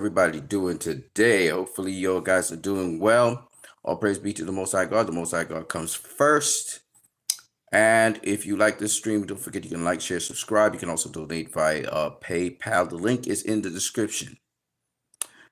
Everybody doing today? Hopefully you guys are doing well. All praise be to the Most High God. The Most High God comes first. And if you like this stream, don't forget you can like, share, subscribe. You can also donate via PayPal. The link is in the description.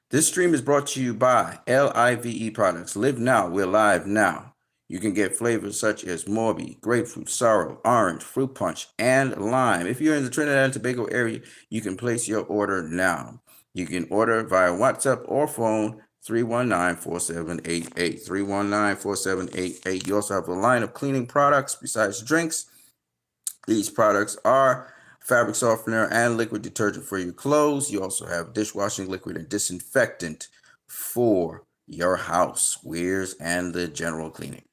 This stream is brought to you by LIVE Products. Live now, we're live now. You can get flavors such as Morby, grapefruit, sorrel, orange, fruit punch, and lime. If you're in the Trinidad and Tobago area, you can place your order now. You can order via WhatsApp or phone 319-4788. 319-4788. You also have a line of cleaning products besides drinks. These products are fabric softener and liquid detergent for your clothes. You also have dishwashing liquid and disinfectant for your house, wares, and the general cleaning.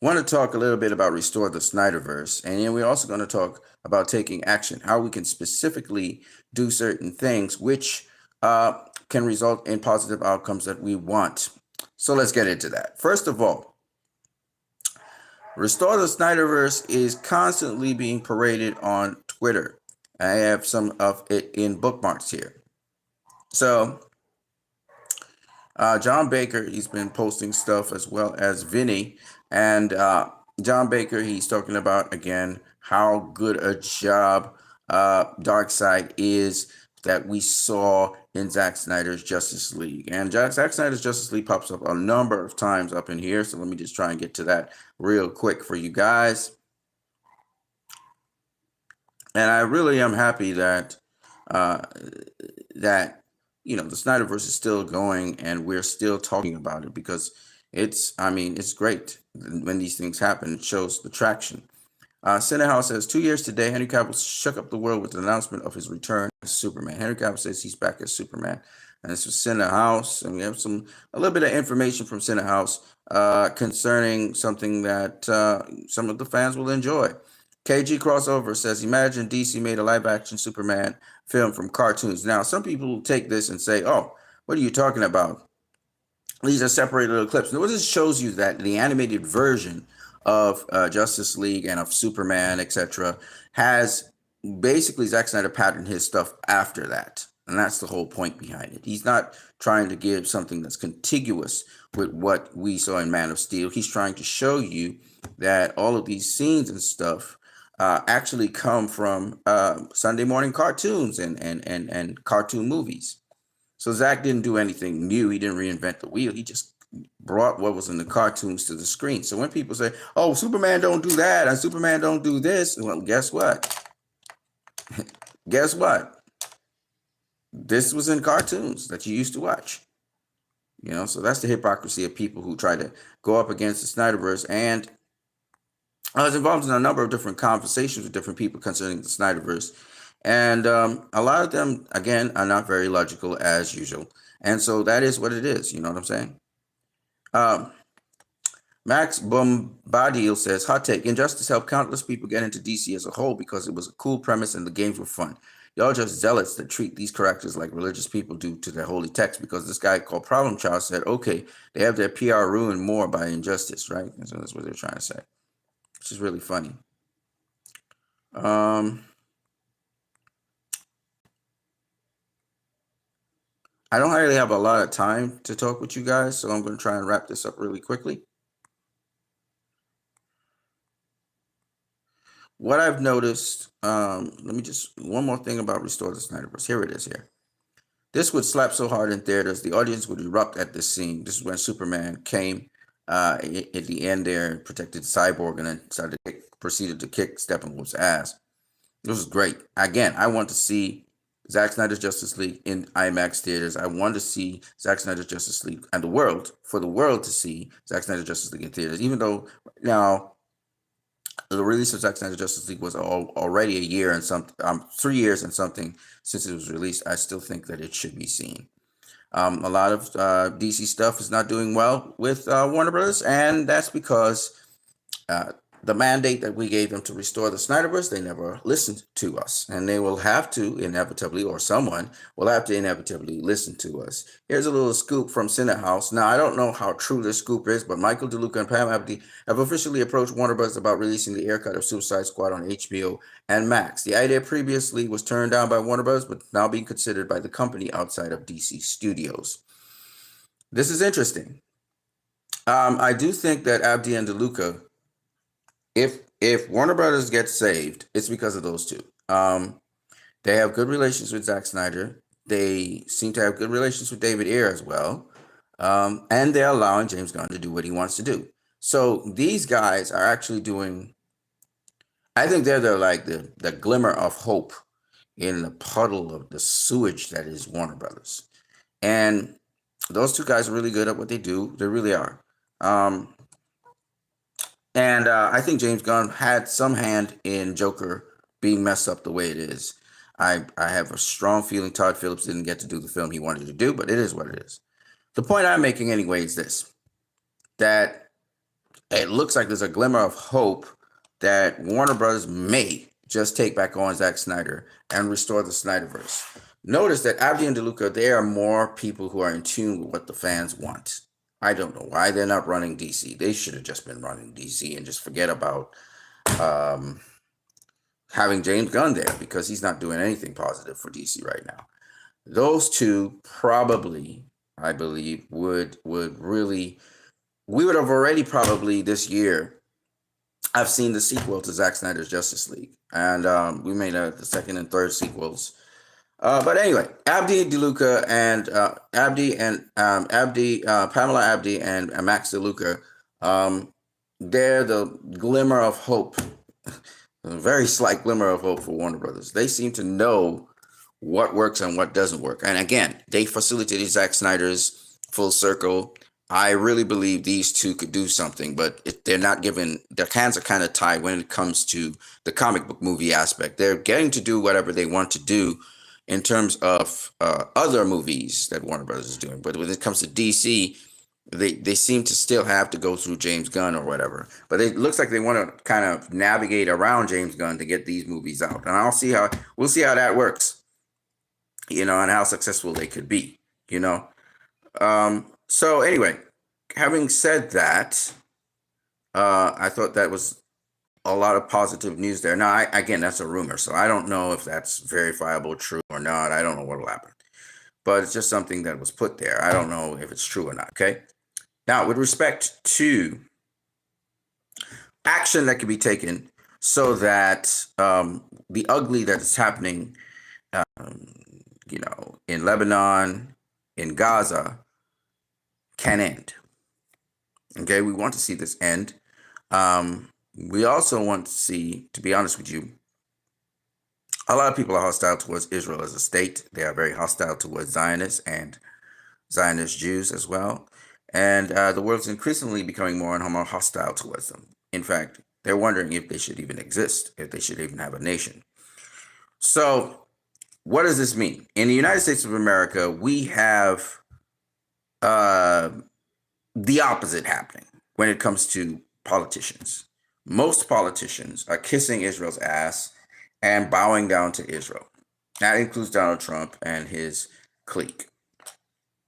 Want to talk a little bit about Restore the Snyderverse, and then we're also going to talk about taking action, how we can specifically do certain things which can result in positive outcomes that we want. So let's get into that. First of all, Restore the Snyderverse is constantly being paraded on Twitter. I have some of it in bookmarks here. So John Baker, he's been posting stuff as well as Vinny. And John Baker, he's talking about, again, how good a job Darkseid is that we saw in Zack Snyder's Justice League. And Zack Snyder's Justice League pops up a number of times up in here. So let me just try and get to that real quick for you guys. And I really am happy that the Snyderverse is still going and we're still talking about it, because it's great when these things happen. It shows the traction. Senate House says 2 years today, Henry Cavill shook up the world with the announcement of his return as Superman. Henry Cavill says he's back as Superman. And this was Senate House, and we have a little bit of information from Senate House concerning something that some of the fans will enjoy. KG Crossover says, imagine DC made a live-action Superman film from cartoons. Now, some people will take this and say, oh, what are you talking about? These are separated little clips. Now, this shows you that the animated version of Justice League and of Superman, etc., has basically Zack Snyder patterned his stuff after that. And that's the whole point behind it. He's not trying to give something that's contiguous with what we saw in Man of Steel. He's trying to show you that all of these scenes and stuff actually come from Sunday morning cartoons and cartoon movies. So Zack didn't do anything new. He didn't reinvent the wheel. He just brought what was in the cartoons to the screen. So when people say, oh, Superman don't do that and Superman don't do this, well, guess what? Guess what? This was in cartoons that you used to watch. So that's the hypocrisy of people who try to go up against the Snyderverse. And I was involved in a number of different conversations with different people concerning the Snyderverse. And a lot of them, again, are not very logical as usual. And so that is what it is. You know what I'm saying? Max Bombadil says, hot take, Injustice helped countless people get into DC as a whole because it was a cool premise and the games were fun. Y'all just zealots that treat these characters like religious people do to their holy text, because this guy called Problem Child said, okay, they have their PR ruined more by Injustice, right? And so that's what they're trying to say, which is really funny. I don't really have a lot of time to talk with you guys, so I'm going to try and wrap this up really quickly. What I've noticed, one more thing about Restore the Snyderverse. Here it is here. This would slap so hard in theaters, the audience would erupt at this scene. This is when Superman came at the end there, protected Cyborg, and then proceeded to kick Steppenwolf's ass. This was great. Again, I want to see Zack Snyder's Justice League in IMAX theaters. I want to see Zack Snyder's Justice League and for the world to see Zack Snyder's Justice League in theaters, even though now the release of Zack Snyder's Justice League was already 3 years and something since it was released. I still think that it should be seen. A lot of DC stuff is not doing well with Warner Brothers, and that's because the mandate that we gave them to restore the Snyderverse, they never listened to us. And they will have to inevitably, or someone will have to inevitably listen to us. Here's a little scoop from Senate House. Now, I don't know how true this scoop is, but Michael DeLuca and Pam Abdi have officially approached Warner Bros. About releasing the air cut of Suicide Squad on HBO and Max. The idea previously was turned down by Warner Bros., but now being considered by the company outside of DC Studios. This is interesting. I do think that Abdi and DeLuca, if Warner Brothers gets saved, it's because of those two. They have good relations with Zack Snyder. They seem to have good relations with David Ayer as well. And they're allowing James Gunn to do what he wants to do. So these guys are actually doing, I think they're the glimmer of hope in the puddle of the sewage that is Warner Brothers. And those two guys are really good at what they do. They really are. And I think James Gunn had some hand in Joker being messed up the way it is. I have a strong feeling Todd Phillips didn't get to do the film he wanted to do, but it is what it is. The point I'm making anyway is this, that it looks like there's a glimmer of hope that Warner Brothers may just take back on Zack Snyder and restore the Snyderverse. Notice that Abdi and DeLuca, they are more people who are in tune with what the fans want. I don't know why they're not running DC. They should have just been running DC and just forget about having James Gunn there, because he's not doing anything positive for DC right now. Those two probably, I believe, would really, we would have already probably this year, I've seen the sequel to Zack Snyder's Justice League. And we made the second and third sequels. But anyway, Abdi DeLuca and Pamela Abdi and Max DeLuca, they're the glimmer of hope, a very slight glimmer of hope for Warner Brothers. They seem to know what works and what doesn't work. And again, they facilitated Zack Snyder's full circle. I really believe these two could do something, but they're not given, their hands are kind of tied when it comes to the comic book movie aspect. They're getting to do whatever they want to do in terms of other movies that Warner Brothers is doing. But when it comes to DC, they seem to still have to go through James Gunn or whatever. But it looks like they want to kind of navigate around James Gunn to get these movies out. And we'll see how that works, and how successful they could be, So anyway, having said that, I thought that was a lot of positive news there. Now, again, that's a rumor, so I don't know if that's verifiable, true or not. I don't know what will happen. But it's just something that was put there. I don't know if it's true or not, okay? Now, with respect to action that can be taken so that the ugly that is happening, in Lebanon, in Gaza, can end. Okay, we want to see this end. We also want to see, to be honest with you, a lot of people are hostile towards Israel as a state. They are very hostile towards Zionists and Zionist Jews as well. And the world's increasingly becoming more and more hostile towards them. In fact, they're wondering if they should even exist, if they should even have a nation. So what does this mean? In the United States of America, we have the opposite happening when it comes to politicians. Most politicians are kissing Israel's ass and bowing down to Israel. That includes Donald Trump and his clique.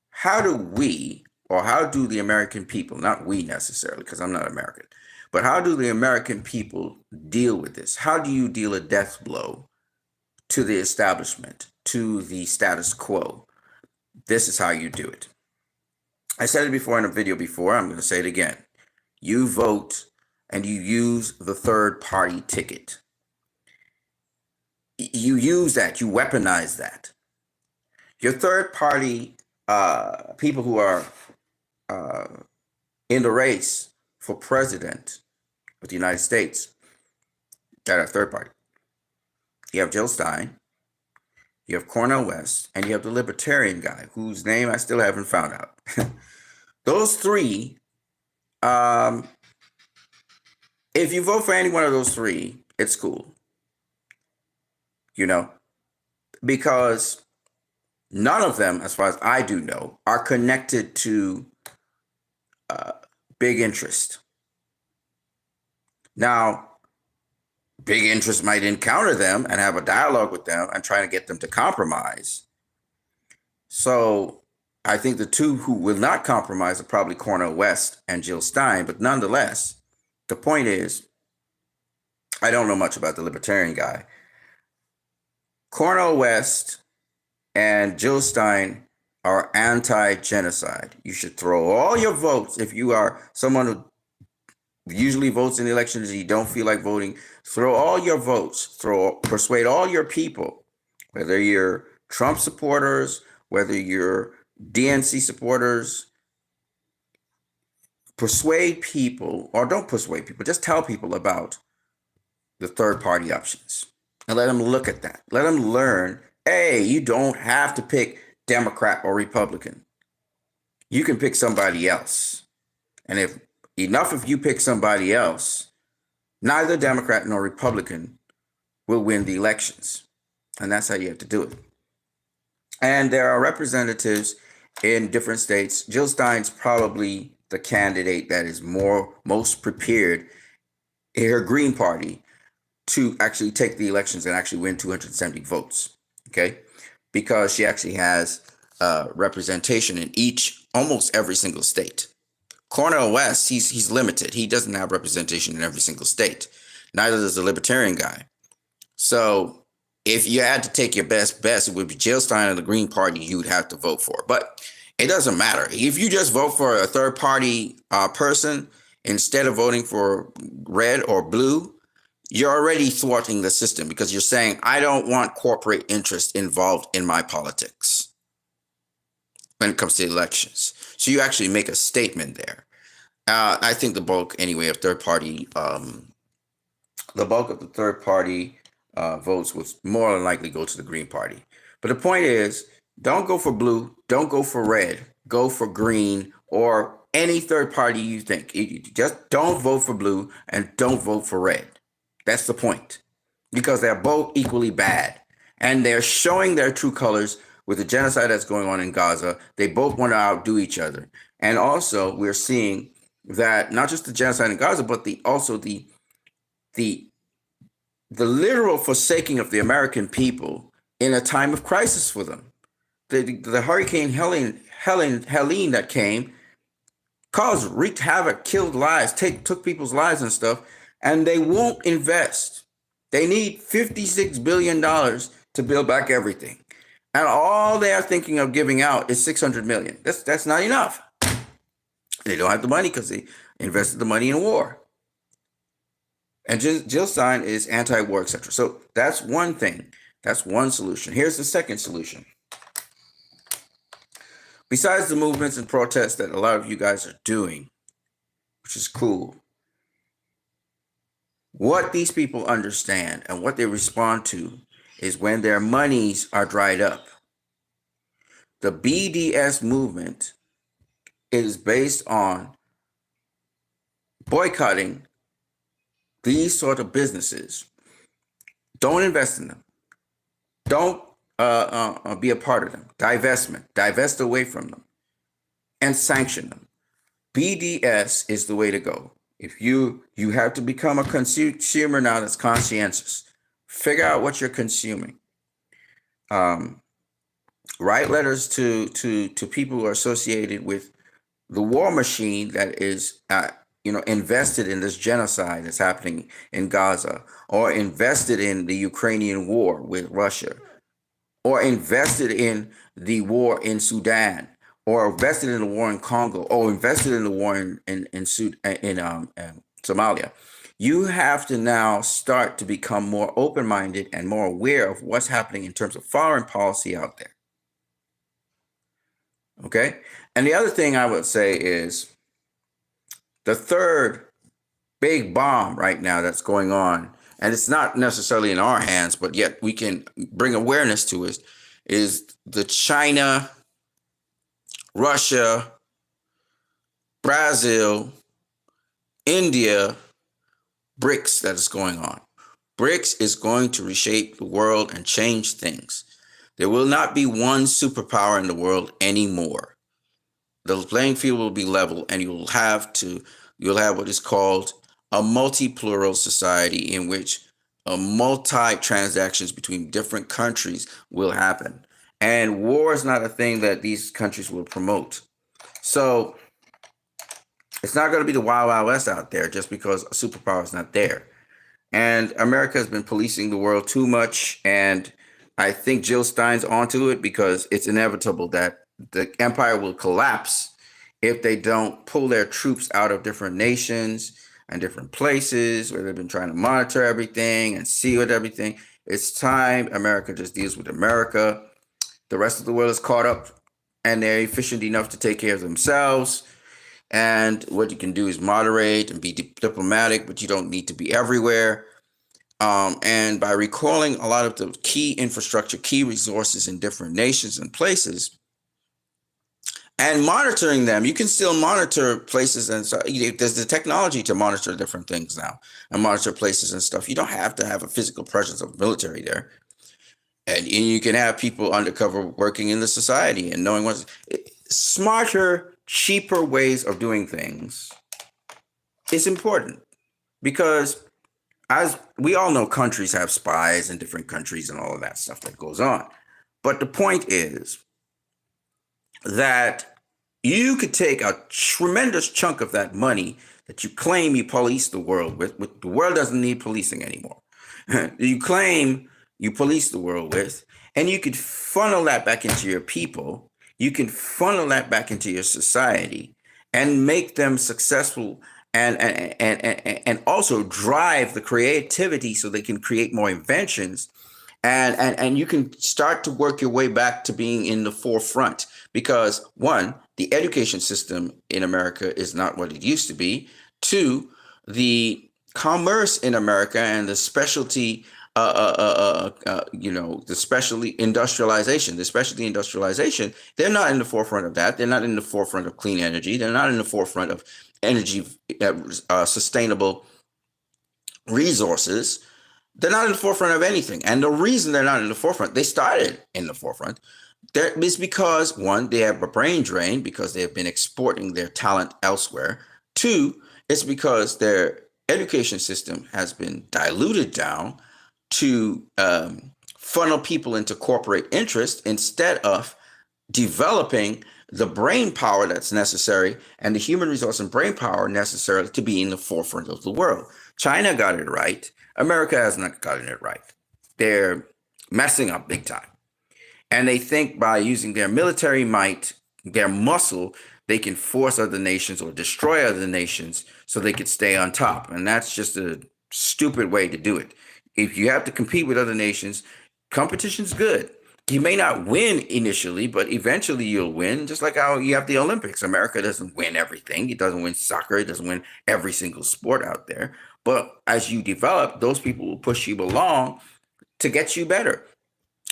How do the American people, not we necessarily, because I'm not American, but how do the American people deal with this? How do you deal a death blow to the establishment, to the status quo? This is how you do it. I said it before in a video before, I'm going to say it again. You vote and you use the third party ticket. You use that, you weaponize that. Your third party people who are in the race for president of the United States, that are third party. You have Jill Stein, you have Cornel West, and you have the Libertarian Guy, whose name I still haven't found out. Those three, if you vote for any one of those three, it's cool. Because none of them, as far as I do know, are connected to big interest. Now, big interest might encounter them and have a dialogue with them and try to get them to compromise. So I think the two who will not compromise are probably Cornel West and Jill Stein. But nonetheless, the point is, I don't know much about the Libertarian Guy. Cornel West and Jill Stein are anti-genocide. You should throw all your votes. If you are someone who usually votes in the elections and you don't feel like voting, throw all your votes, persuade all your people, whether you're Trump supporters, whether you're DNC supporters, persuade people, or don't persuade people, just tell people about the third party options and let them look at that. Let them learn, hey, you don't have to pick Democrat or Republican. You can pick somebody else. And if enough of you pick somebody else, neither Democrat nor Republican will win the elections. And that's how you have to do it. And there are representatives in different states. Jill Stein's probably the candidate that is most prepared in her Green Party to actually take the elections and actually win 270 votes. Okay, because she actually has representation in almost every single state. Cornel West, he's limited. He doesn't have representation in every single state. Neither does the Libertarian Guy. So if you had to take your best bet, it would be Jill Stein and the Green Party you would have to vote for. But it doesn't matter. If you just vote for a third party person instead of voting for red or blue, you're already thwarting the system because you're saying, I don't want corporate interest involved in my politics when it comes to elections. So you actually make a statement there. I think the bulk, anyway, of third party, the bulk of the third party votes would more than likely go to the Green Party. But the point is, don't go for blue, don't go for red, go for green or any third party you think. Just don't vote for blue and don't vote for red. That's the point, because they're both equally bad and they're showing their true colors with the genocide that's going on in Gaza. They both want to outdo each other. And also we're seeing that not just the genocide in Gaza, but also the literal forsaking of the American people in a time of crisis for them. The Hurricane Helene that came wreaked havoc, killed lives, took people's lives and stuff, and they won't invest. They need $56 billion to build back everything. And all they are thinking of giving out is $600 million. That's not enough. They don't have the money because they invested the money in war. And Jill Stein is anti-war, etc. So that's one thing. That's one solution. Here's the second solution. Besides the movements and protests that a lot of you guys are doing, which is cool, what these people understand and what they respond to is when their monies are dried up. The BDS movement is based on boycotting these sort of businesses. Don't invest in them. Don't be a part of them. Divest away from them and sanction them. BDS is the way to go. If you have to become a consumer now that's conscientious. Figure out what you're consuming. Write letters to people who are associated with the war machine that is invested in this genocide that's happening in Gaza, or invested in the Ukrainian war with Russia, or invested in the war in Sudan, or invested in the war in Congo, or invested in the war in Somalia. You have to now start to become more open-minded and more aware of what's happening in terms of foreign policy out there. Okay? And the other thing I would say is the third big bomb right now that's going on, and it's not necessarily in our hands, but yet we can bring awareness to it, is the China, Russia, Brazil, India, BRICS that is going on. BRICS is going to reshape the world and change things. There will not be one superpower in the world anymore. The playing field will be level, and you'll have what is called a multi-plural society in which multi-transactions between different countries will happen. And war is not a thing that these countries will promote. So it's not going to be the Wild Wild West out there just because a superpower is not there. And America has been policing the world too much. And I think Jill Stein's onto it because it's inevitable that the empire will collapse if they don't pull their troops out of different nations and different places where they've been trying to monitor everything and see what everything. It's time America just deals with America. The rest of the world is caught up and they're efficient enough to take care of themselves. And what you can do is moderate and be diplomatic, but you don't need to be everywhere. And by recalling a lot of the key infrastructure, key resources in different nations and places, and monitoring them, you can still monitor places. And so there's the technology to monitor different things now and monitor places and stuff. You don't have to have a physical presence of military there. And you can have people undercover working in the society and knowing what's smarter, cheaper ways of doing things is important because as we all know, countries have spies in different countries and all of that stuff that goes on. But the point is that you could take a tremendous chunk of that money that you claim you police the world with the world doesn't need policing anymore. You claim you police the world with, and you could funnel that back into your people. You can funnel that back into your society and make them successful and also drive the creativity so they can create more inventions. And you can start to work your way back to being in the forefront because one, the education system in America is not what it used to be. Two, the commerce in America and the specialty the specialty industrialization, they're not in the forefront of that. They're not in the forefront of clean energy. They're not in the forefront of energy, sustainable resources. They're not in the forefront of anything. And the reason they're not in the forefront, they started in the forefront, is because one, they have a brain drain because they have been exporting their talent elsewhere. Two, it's because their education system has been diluted down to funnel people into corporate interest instead of developing the brain power that's necessary and the human resource and brain power necessary to be in the forefront of the world. China got it right. America has not gotten it right. They're messing up big time. And they think by using their military might, their muscle, they can force other nations or destroy other nations so they could stay on top. And that's just a stupid way to do it. If you have to compete with other nations, competition's good. You may not win initially, but eventually you'll win, just like how you have the Olympics. America doesn't win everything. It doesn't win soccer. It doesn't win every single sport out there. But as you develop, those people will push you along to get you better.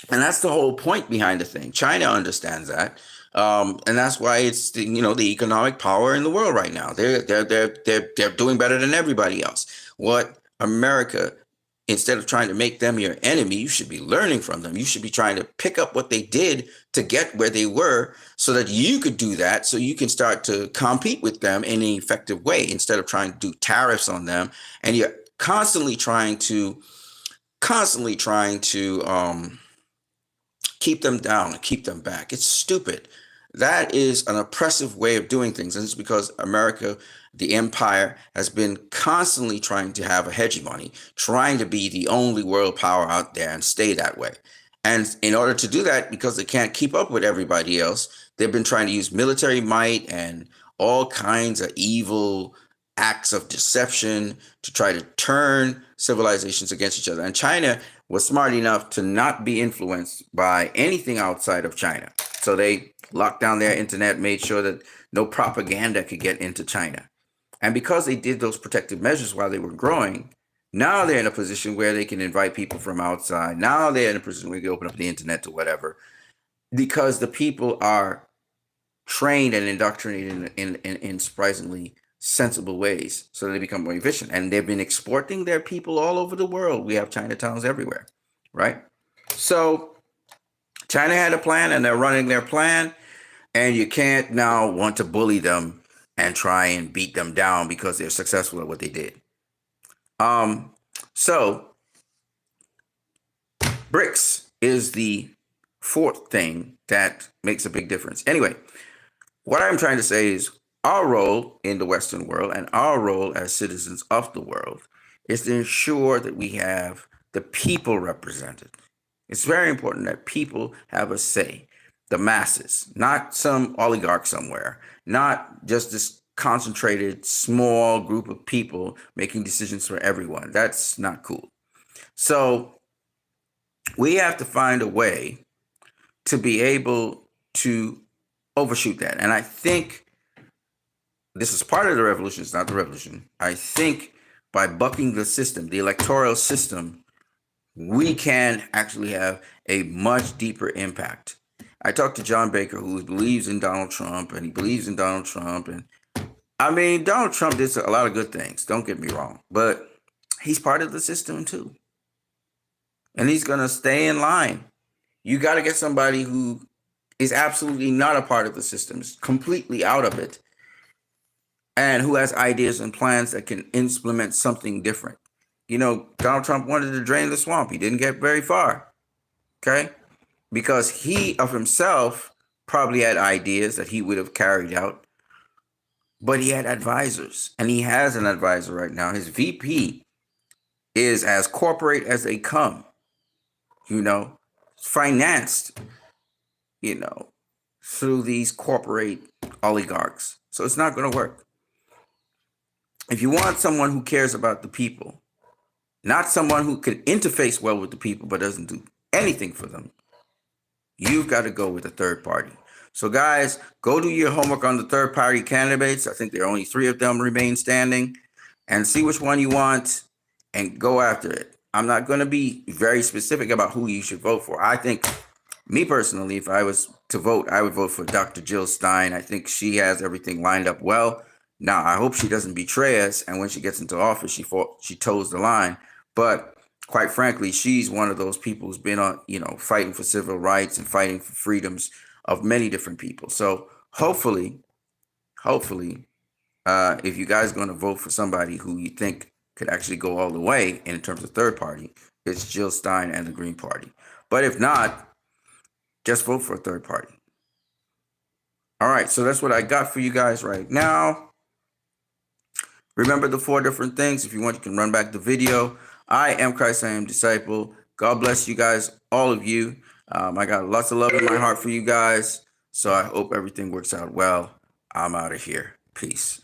And that's the whole point behind the thing. China understands that. And that's why it's the economic power in the world right now. They're doing better than everybody else. What America, instead of trying to make them your enemy, you should be learning from them. You should be trying to pick up what they did to get where they were so that you could do that, so you can start to compete with them in an effective way instead of trying to do tariffs on them. And you're constantly trying to keep them down and keep them back. It's stupid. That is an oppressive way of doing things. And it's because America, the empire, has been constantly trying to have a hegemony, trying to be the only world power out there and stay that way. And in order to do that, because they can't keep up with everybody else, they've been trying to use military might and all kinds of evil acts of deception to try to turn civilizations against each other. And China was smart enough to not be influenced by anything outside of China. So they locked down their internet, made sure that no propaganda could get into China. And because they did those protective measures while they were growing, now they're in a position where they can invite people from outside. Now they're in a position where they can open up the internet to whatever, because the people are trained and indoctrinated in surprisingly sensible ways so they become more efficient. And they've been exporting their people all over the world. We have Chinatowns everywhere, right? So China had a plan and they're running their plan, and you can't now want to bully them and try and beat them down because they're successful at what they did. So BRICS is the fourth thing that makes a big difference. Anyway, what I'm trying to say is our role in the Western world and our role as citizens of the world is to ensure that we have the people represented. It's very important that people have a say, the masses, not some oligarch somewhere, not just this concentrated small group of people making decisions for everyone. That's not cool. So we have to find a way to be able to overshoot that. And I think this is part of the revolution. It's not the revolution. I think by bucking the system, the electoral system, we can actually have a much deeper impact. I talked to John Baker, who believes in Donald Trump, and he believes in Donald Trump. And I mean, Donald Trump did a lot of good things. Don't get me wrong, but he's part of the system too. And he's going to stay in line. You got to get somebody who is absolutely not a part of the system, is completely out of it, and who has ideas and plans that can implement something different. You know, Donald Trump wanted to drain the swamp. He didn't get very far, okay? Because he of himself probably had ideas that he would have carried out, but he had advisors, and he has an advisor right now. His VP is as corporate as they come, you know, financed, you know, through these corporate oligarchs. So it's not going to work. If you want someone who cares about the people, not someone who can interface well with the people but doesn't do anything for them, you've got to go with a third party. So guys, go do your homework on the third party candidates. I think there are only 3 of them remain standing, and see which one you want and go after it. I'm not going to be very specific about who you should vote for. I think, me personally, if I was to vote, I would vote for Dr. Jill Stein. I think she has everything lined up well. Now, I hope she doesn't betray us, and when she gets into office, she toes the line. But quite frankly, she's one of those people who's been on, fighting for civil rights and fighting for freedoms of many different people. So hopefully, if you guys are going to vote for somebody who you think could actually go all the way in terms of third party, it's Jill Stein and the Green Party. But if not, just vote for a third party. All right, so that's what I got for you guys right now. Remember the 4 different things. If you want, you can run back the video. I am Christ, I am disciple. God bless you guys, all of you. I got lots of love in my heart for you guys. So I hope everything works out well. I'm out of here. Peace.